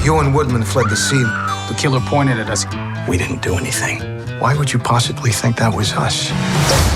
You and Woodman fled the scene. The killer pointed at us. We didn't do anything. Why would you possibly think that was us?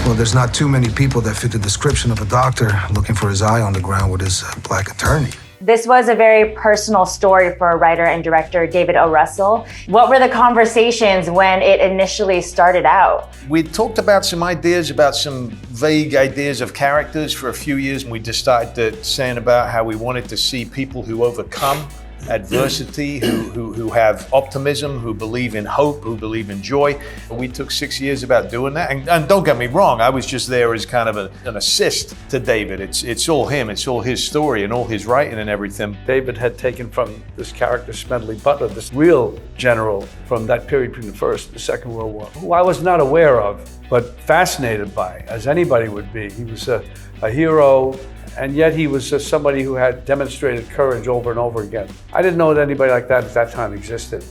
Well, there's not too many people that fit the description of a doctor looking for his eye on the ground with his black attorney. This was a very personal story for writer and director David O. Russell. What were the conversations when it initially started out? We talked about some ideas, about some vague ideas of characters for a few years, and we just started saying about how we wanted to see people who overcome adversity, who have optimism, who believe in hope, who believe in joy. We took 6 years about doing that. And don't get me wrong, I was just there as kind of an assist to David. It's all him, it's all his story and all his writing and everything. David had taken from this character, Smedley Butler, this real general from that period between the First and the Second World War, who I was not aware of, but fascinated by, as anybody would be. He was a hero, and yet he was just somebody who had demonstrated courage over and over again. I didn't know that anybody like that at that time existed.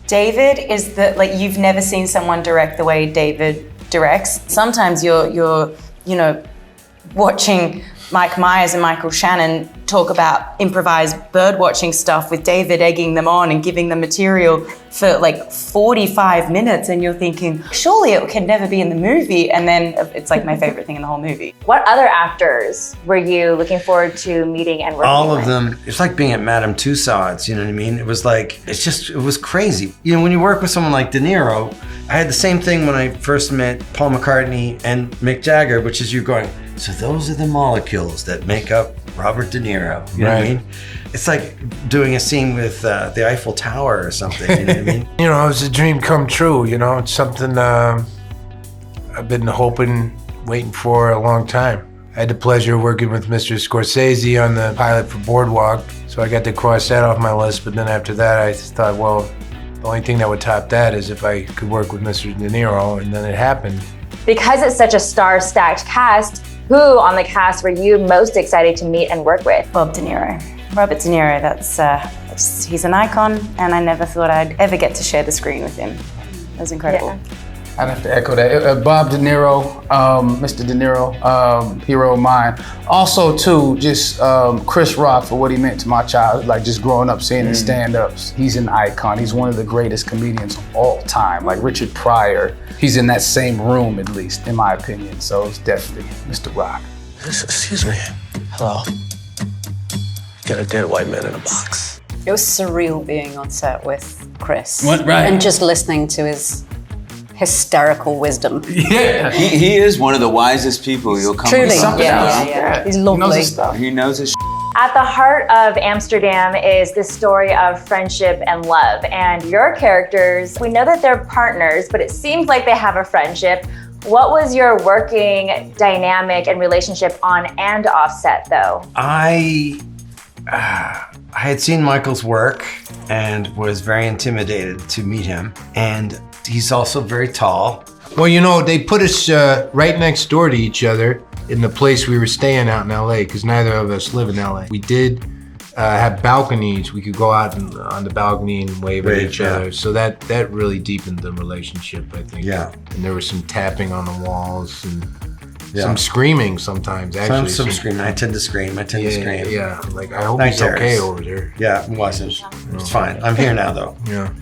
David is you've never seen someone direct the way David directs. Sometimes you're watching Mike Myers and Michael Shannon talk about improvised bird watching stuff with David egging them on and giving them material for 45 minutes, and you're thinking, surely it can never be in the movie, and then it's my favorite thing in the whole movie. What other actors were you looking forward to meeting and working All with? of them. It's like being at Madame Tussauds, you know what I mean? It was it was crazy. When you work with someone like De Niro, I had the same thing when I first met Paul McCartney and Mick Jagger, which is you're going, so those are the molecules that make up Robert De Niro, you know what I mean? It's like doing a scene with the Eiffel Tower or something, you know what I mean? It was a dream come true, It's something I've been hoping, waiting for a long time. I had the pleasure of working with Mr. Scorsese on the pilot for Boardwalk, so I got to cross that off my list, but then after that I thought, well, the only thing that would top that is if I could work with Mr. De Niro, and then it happened. Because it's such a star-stacked cast, who on the cast were you most excited to meet and work with? Bob De Niro. Robert De Niro, he's an icon, and I never thought I'd ever get to share the screen with him. It was incredible. Yeah. I'd have to echo that. Bob De Niro, Mr. De Niro, hero of mine. Also, too, just Chris Rock for what he meant to my childhood, just growing up seeing his stand-ups. He's an icon. He's one of the greatest comedians of all time, like Richard Pryor. He's in that same room, at least, in my opinion. So it's definitely Mr. Rock. Excuse me. Hello. Got a dead white man in a box. It was surreal being on set with Chris. What, right? And just listening to his hysterical wisdom. Yeah. He is one of the wisest people you'll come Truly, across. yeah. He's lovely. He knows his stuff. He knows his At the heart of Amsterdam is the story of friendship and love. And your characters, we know that they're partners, but it seems like they have a friendship. What was your working dynamic and relationship on and off set, though? I had seen Michael's work and was very intimidated to meet him. And he's also very tall. Well, they put us right next door to each other in the place we were staying out in LA, because neither of us live in LA. We did have balconies. We could go out on the balcony and wave at each other. So that really deepened the relationship, I think. Yeah. And there was some tapping on the walls and some screaming sometimes, actually. Some screaming. I tend to scream. I hope he's okay over there. Yeah, it wasn't. It's fine. I'm here now, though. Yeah.